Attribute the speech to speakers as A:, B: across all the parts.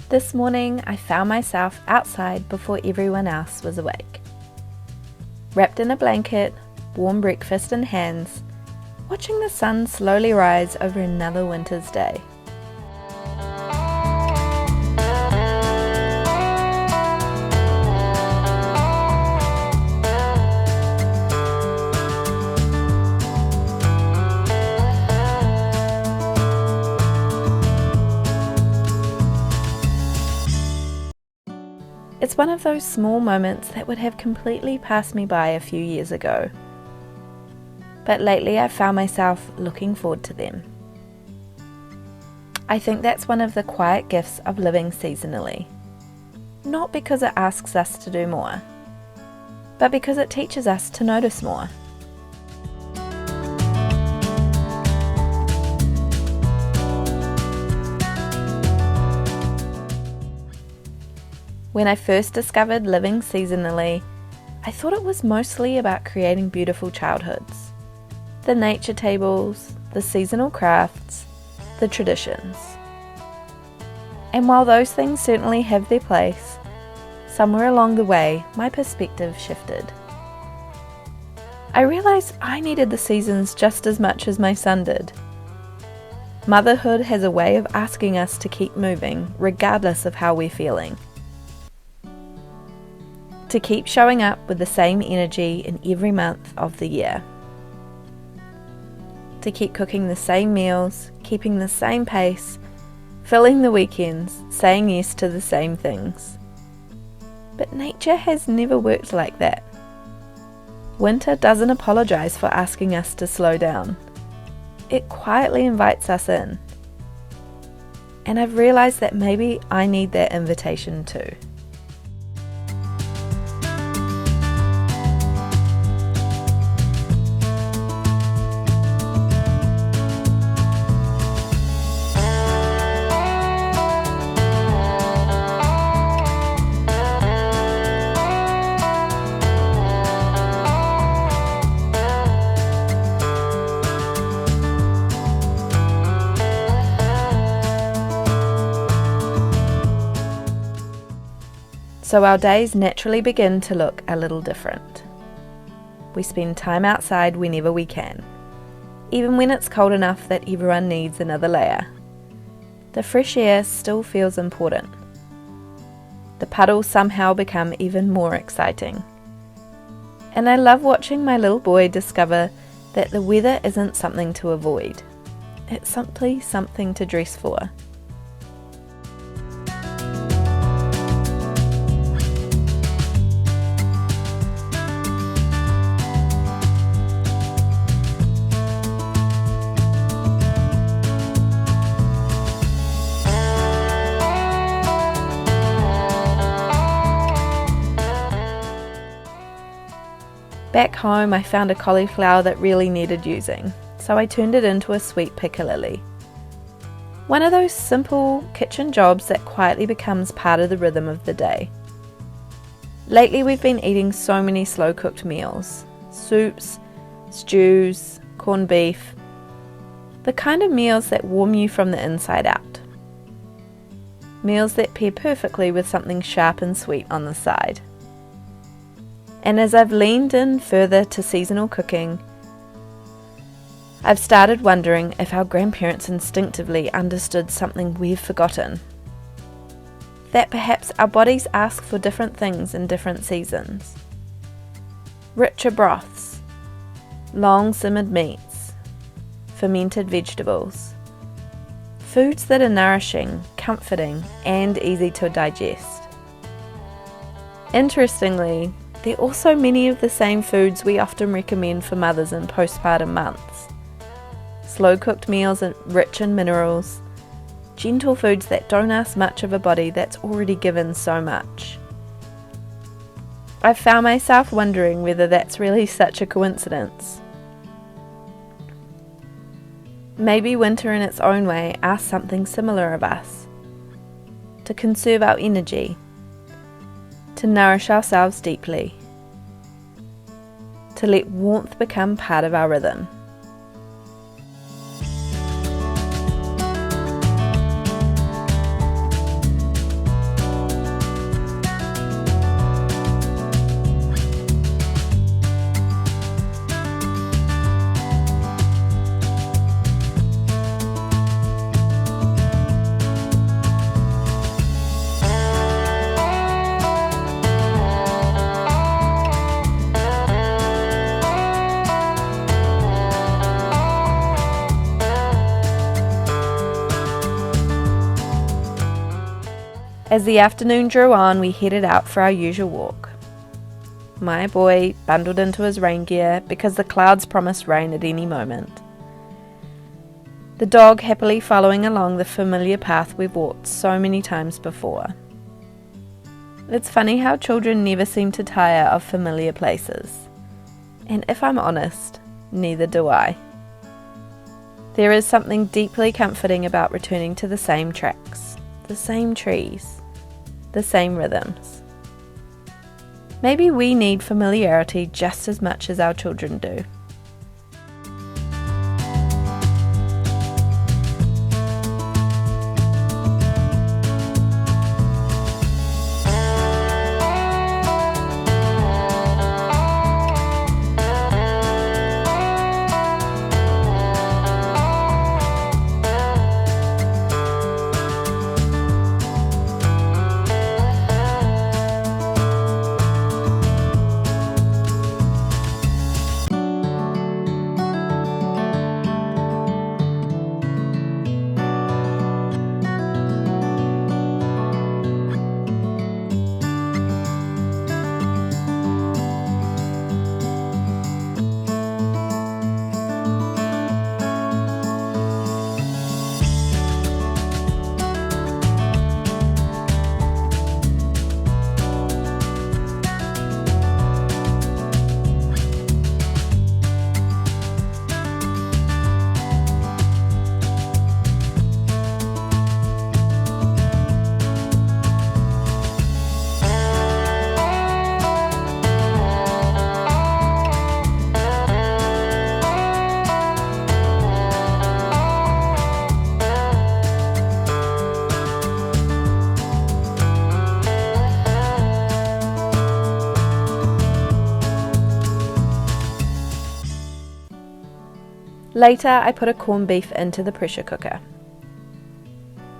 A: This morning I found myself outside before everyone else was awake. Wrapped in a blanket, warm breakfast in hands, watching the sun slowly rise over another winter's day. It's one of those small moments that would have completely passed me by a few years ago. But lately I've found myself looking forward to them. I think that's one of the quiet gifts of living seasonally. Not because it asks us to do more, but because it teaches us to notice more. When I first discovered living seasonally, I thought it was mostly about creating beautiful childhoods. The nature tables, the seasonal crafts, the traditions. And while those things certainly have their place, somewhere along the way my perspective shifted. I realised I needed the seasons just as much as my son did. Motherhood has a way of asking us to keep moving regardless of how we're feeling. To keep showing up with the same energy in every month of the year. To keep cooking the same meals, keeping the same pace, filling the weekends, saying yes to the same things. But nature has never worked like that. Winter doesn't apologise for asking us to slow down. It quietly invites us in. And I've realised that maybe I need that invitation too. So our days naturally begin to look a little different. We spend time outside whenever we can, even when it's cold enough that everyone needs another layer. The fresh air still feels important. The puddles somehow become even more exciting. And I love watching my little boy discover that the weather isn't something to avoid. It's simply something to dress for. Back home I found a cauliflower that really needed using, so I turned it into a sweet piccalilli. One of those simple kitchen jobs that quietly becomes part of the rhythm of the day. Lately we've been eating so many slow-cooked meals, soups, stews, corned beef, the kind of meals that warm you from the inside out. Meals that pair perfectly with something sharp and sweet on the side. And as I've leaned in further to seasonal cooking, I've started wondering if our grandparents instinctively understood something we've forgotten. That perhaps our bodies ask for different things in different seasons. Richer broths, long simmered meats, fermented vegetables, foods that are nourishing, comforting, and easy to digest. Interestingly, they're also many of the same foods we often recommend for mothers in postpartum months. Slow-cooked meals rich in minerals, gentle foods that don't ask much of a body that's already given so much. I've found myself wondering whether that's really such a coincidence. Maybe winter in its own way asks something similar of us. To conserve our energy, to nourish ourselves deeply, to let warmth become part of our rhythm. As the afternoon drew on, we headed out for our usual walk. My boy bundled into his rain gear because the clouds promised rain at any moment. The dog happily following along the familiar path we've walked so many times before. It's funny how children never seem to tire of familiar places. And if I'm honest, neither do I. There is something deeply comforting about returning to the same tracks, the same trees, the same rhythms. Maybe we need familiarity just as much as our children do. Later, I put a corned beef into the pressure cooker.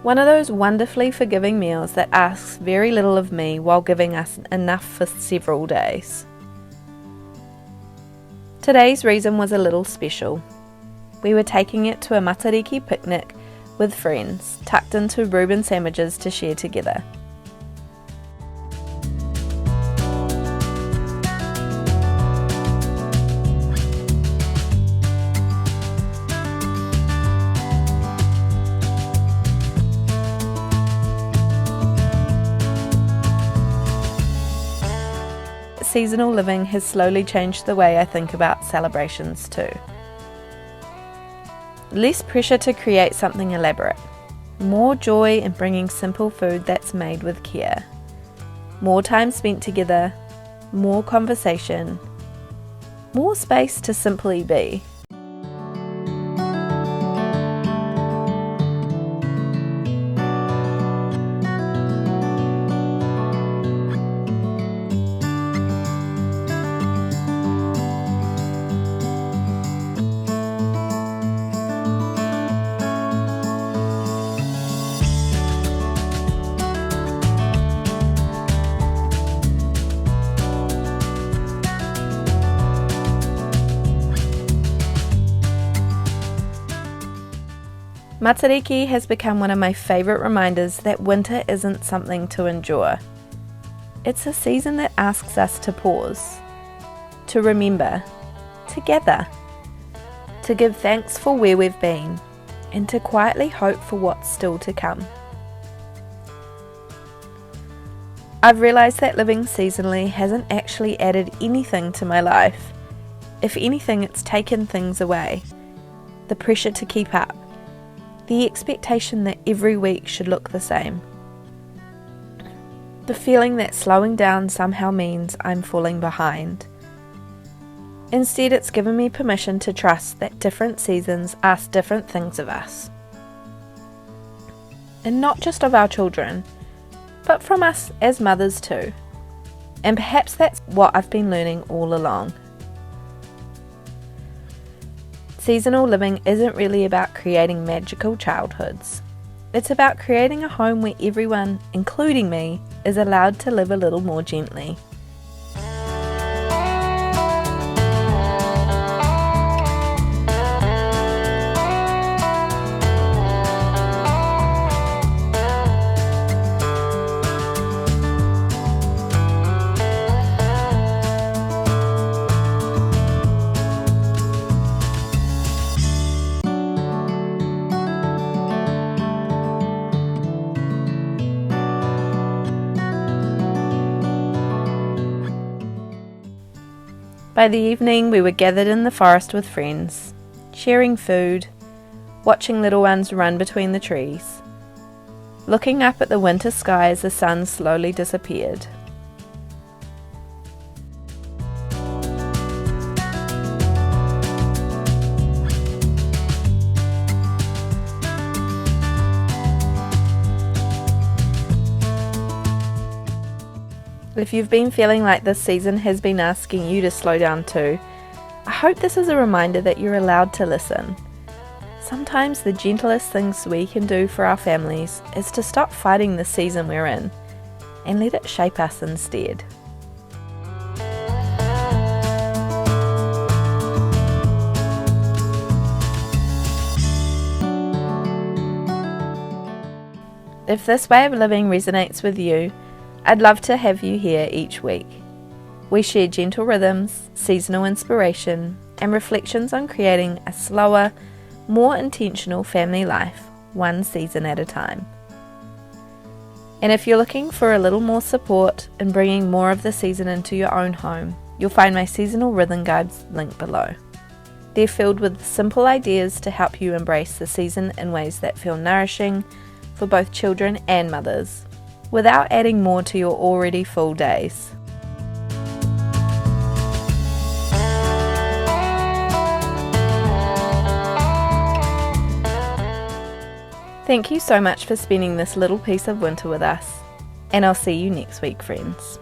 A: One of those wonderfully forgiving meals that asks very little of me while giving us enough for several days. Today's reason was a little special. We were taking it to a Matariki picnic with friends, tucked into Reuben sandwiches to share together. Seasonal living has slowly changed the way I think about celebrations too. Less pressure to create something elaborate. More joy in bringing simple food that's made with care. More time spent together. More conversation. More space to simply be. Matariki has become one of my favourite reminders that winter isn't something to endure. It's a season that asks us to pause, to remember, together, to give thanks for where we've been, and to quietly hope for what's still to come. I've realised that living seasonally hasn't actually added anything to my life. If anything, it's taken things away. The pressure to keep up. The expectation that every week should look the same. The feeling that slowing down somehow means I'm falling behind. Instead, it's given me permission to trust that different seasons ask different things of us. And not just of our children, but from us as mothers too. And perhaps that's what I've been learning all along. Seasonal living isn't really about creating magical childhoods. It's about creating a home where everyone, including me, is allowed to live a little more gently. By the evening, we were gathered in the forest with friends, sharing food, watching little ones run between the trees, looking up at the winter sky as the sun slowly disappeared. If you've been feeling like this season has been asking you to slow down too, I hope this is a reminder that you're allowed to listen. Sometimes the gentlest things we can do for our families is to stop fighting the season we're in and let it shape us instead. If this way of living resonates with you, I'd love to have you here each week. We share gentle rhythms, seasonal inspiration, and reflections on creating a slower, more intentional family life, one season at a time. And if you're looking for a little more support in bringing more of the season into your own home, you'll find my seasonal rhythm guides linked below. They're filled with simple ideas to help you embrace the season in ways that feel nourishing for both children and mothers, without adding more to your already full days. Thank you so much for spending this little piece of winter with us, and I'll see you next week, friends.